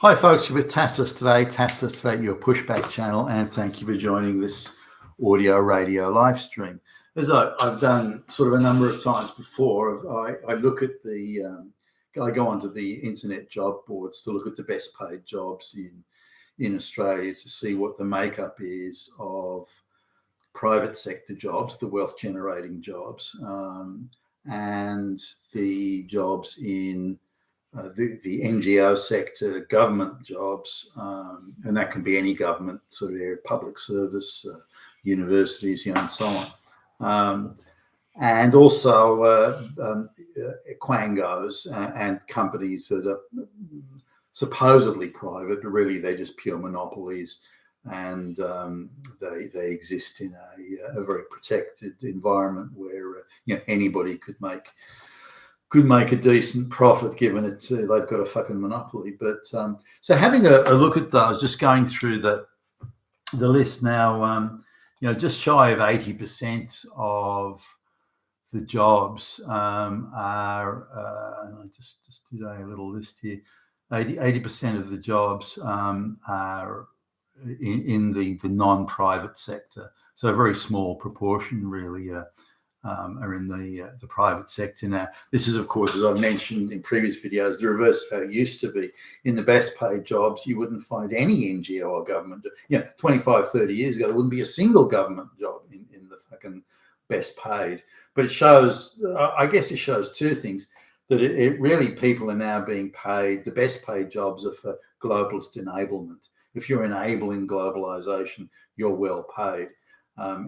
Hi, folks. You're with Tassless today. Tassless today, your pushback channel, and thank you for joining this audio radio live stream. As I've done sort of a number of times before, I look at I go onto the internet job boards to look at the best paid jobs in Australia to see what the makeup is of private sector jobs, the wealth generating jobs, and the jobs in the NGO sector, government jobs, and that can be any government sort of area, public service, universities, and so on. And also quangos and companies that are supposedly private, but really they're just pure monopolies, and they exist in a very protected environment where anybody could make a decent profit given they've got a fucking monopoly. But so having a look at those, just going through the list now, just shy of 80% of the jobs are, and I just did a little list here, 80% of the jobs are in the non-private sector. So a very small proportion really are in the private sector now. This is, of course, as I've mentioned in previous videos, the reverse of how it used to be. In the best paid jobs, you wouldn't find any NGO or government. 25, 30 years ago, there wouldn't be a single government job in the fucking best paid. But it shows, I guess it shows two things, that it really, people are now being paid, the best paid jobs are for globalist enablement. If you're enabling globalization, you're well paid.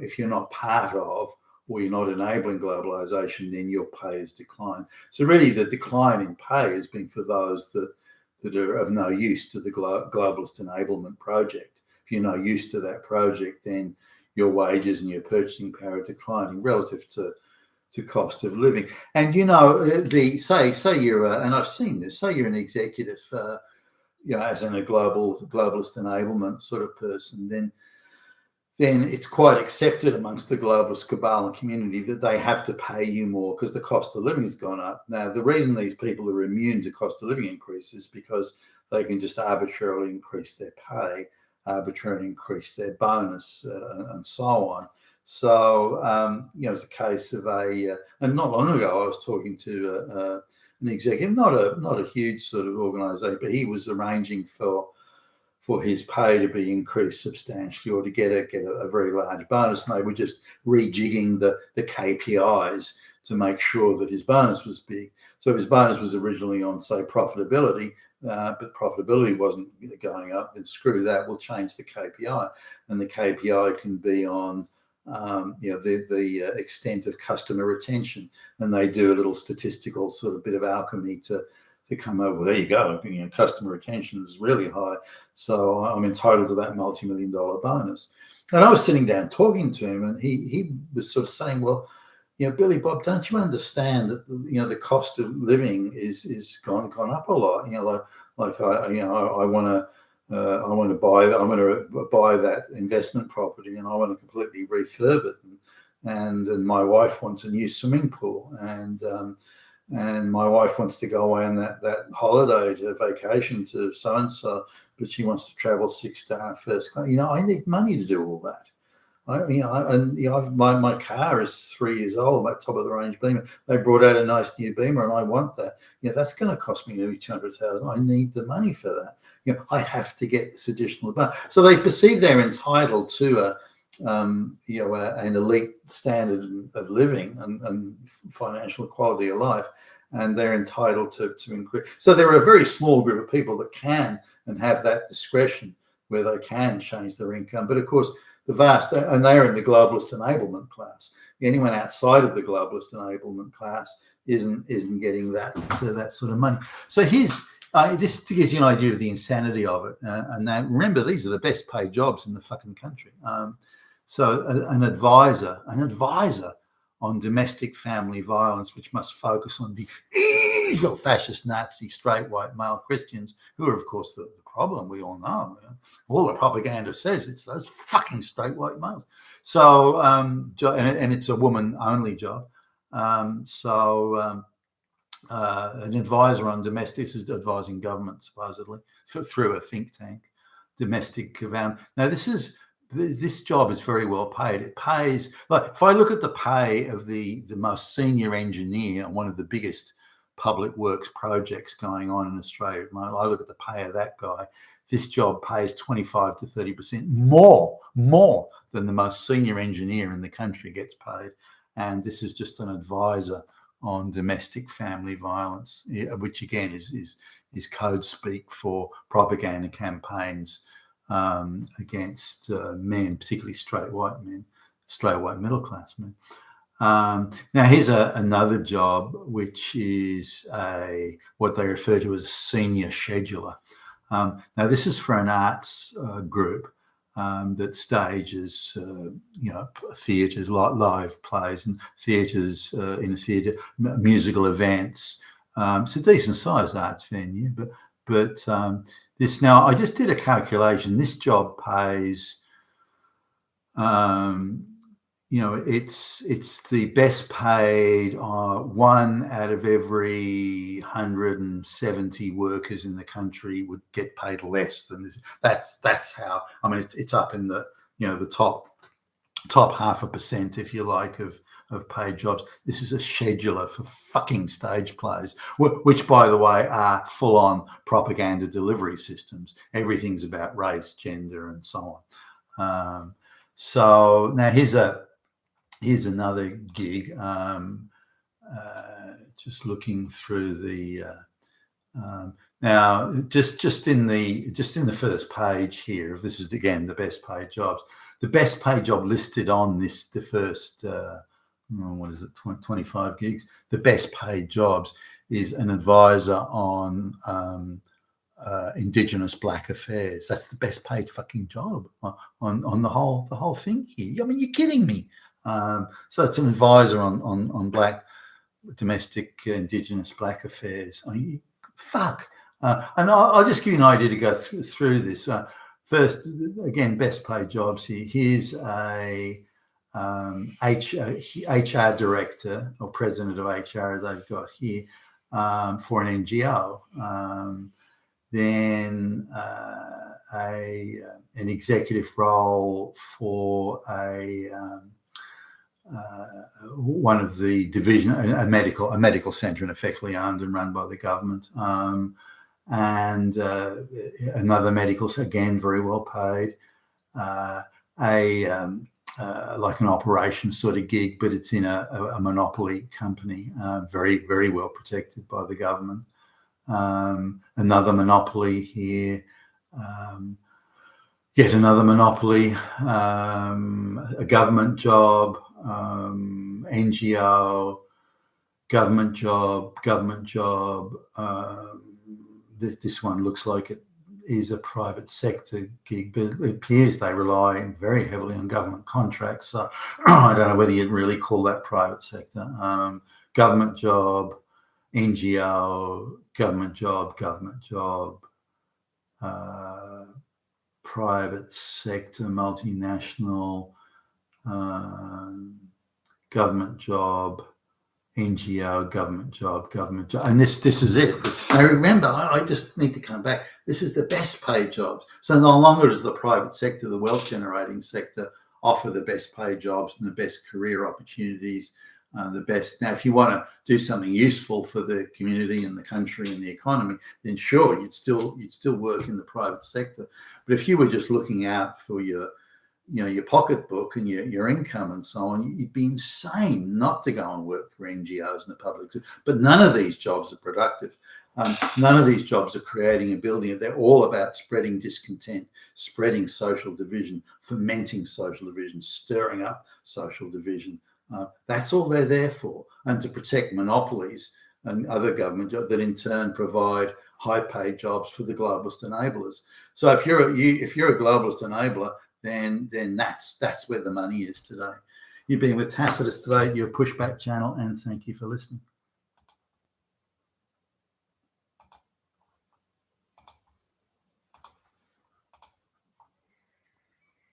If you're not part of, or you're not enabling globalization, then your pay has declined. So really the decline in pay has been for those that are of no use to the globalist enablement project. If you're no use to that project, then your wages and your purchasing power are declining relative to cost of living. And say you're and I've seen this, say you're an executive as in a globalist enablement sort of person, then it's quite accepted amongst the globalist cabal and community that they have to pay you more because the cost of living has gone up. Now, the reason these people are immune to cost of living increases is because they can just arbitrarily increase their pay, arbitrarily increase their bonus, and so on. So, it's a case of and not long ago, I was talking to an executive, not a huge sort of organisation, but he was arranging for his pay to be increased substantially or to get a very large bonus, and they were just rejigging the KPIs to make sure that his bonus was big. So if his bonus was originally on, say, profitability, but profitability wasn't going up, then screw that, we'll change the KPI. And the KPI can be on the extent of customer retention, and they do a little statistical sort of bit of alchemy to come over. Well, there you go. Customer retention is really high, so I'm entitled to that multi-million-dollar bonus. And I was sitting down talking to him, and he was sort of saying, "Well, Billy Bob, don't you understand that the cost of living is gone up a lot? I want to buy that investment property, and I want to completely refurb it, and my wife wants a new swimming pool, and my wife wants to go away on that holiday to vacation to so-and-so, but she wants to travel 6-star first class. I need money to do all that. My car is 3 years old, that top of the range Beamer. They brought out a nice new Beamer, and I want that. That's going to cost me nearly $200,000. I need the money for that. I have to get this additional bonus. So they perceive they're entitled to an elite standard of living and financial quality of life, and they're entitled to increase. So there are a very small group of people that can and have that discretion where they can change their income. But of course, the vast, and they're in the globalist enablement class. Anyone outside of the globalist enablement class isn't getting that sort of money. So here's this gives you an idea of the insanity of it. And that, remember, these are the best paid jobs in the fucking country. So an advisor on domestic family violence, which must focus on the evil fascist Nazi straight white male Christians, who are, of course, the problem. We all know. All the propaganda says it's those fucking straight white males. So, and it's a woman-only job. an advisor on domestic. This is advising government supposedly through a think tank. Domestic now this job is very well paid. It pays, like if I look at the pay of the most senior engineer on one of the biggest public works projects going on in Australia at the moment, I look at the pay of that guy. This job pays 25 to 30% more than the most senior engineer in the country gets paid. And this is just an advisor on domestic family violence, which again is code speak for propaganda campaigns against men, particularly straight white men, straight white middle class men. Now here's another job, which is what they refer to as a senior scheduler. Now this is for an arts group that stages, theatres, live plays and theatres in a theatre, musical events. It's a decent sized arts venue, but this, now I just did a calculation. This job pays, it's the best paid. One out of every 170 workers in the country would get paid less than this. That's how. I mean, it's up in the the top 0.5%, if you like, of paid jobs. This is a scheduler for fucking stage plays, which, by the way, are full-on propaganda delivery systems. Everything's about race, gender, and so on. So now here's another gig. Just looking through the now, just in the first page here. This is again the best paid jobs. The best paid job listed on the first 25 gigs. The best paid jobs is an advisor on Indigenous Black affairs. That's the best paid fucking job on the whole thing here. I mean, you're kidding me. So it's an advisor on Black domestic Indigenous Black affairs. I mean, fuck. And I'll just give you an idea to go through this. First, again, best paid jobs here. Here's a HR director or president of HR they've got here for an NGO. Then an executive role for one of the division, a medical centre, and effectively owned and run by the government, and another medical, again very well paid, like an operations sort of gig, but it's in a monopoly company, very, very well protected by the government. Another monopoly here, yet another monopoly, a government job, NGO, government job. This one looks like it is a private sector gig, but it appears they rely very heavily on government contracts. So I don't know whether you'd really call that private sector. Government job, NGO, government job, private sector, multinational, government job, NGO, government job, and this is it. Now remember, I just need to come back. This is the best paid jobs. So no longer does the private sector, the wealth generating sector, offer the best paid jobs and the best career opportunities, the best. Now, if you want to do something useful for the community and the country and the economy, then sure, you'd still work in the private sector. But if you were just looking out for your pocketbook and your income and so on, you'd be insane not to go and work for NGOs in the public. But none of these jobs are productive. None of these jobs are creating and building it. They're all about spreading discontent, spreading social division, fomenting social division, stirring up social division. That's all they're there for, and to protect monopolies and other government jobs that in turn provide high-paid jobs for the globalist enablers. So if you're a globalist enabler, then that's where the money is today. You've been with Tacitus today, your Pushback channel, and thank you for listening.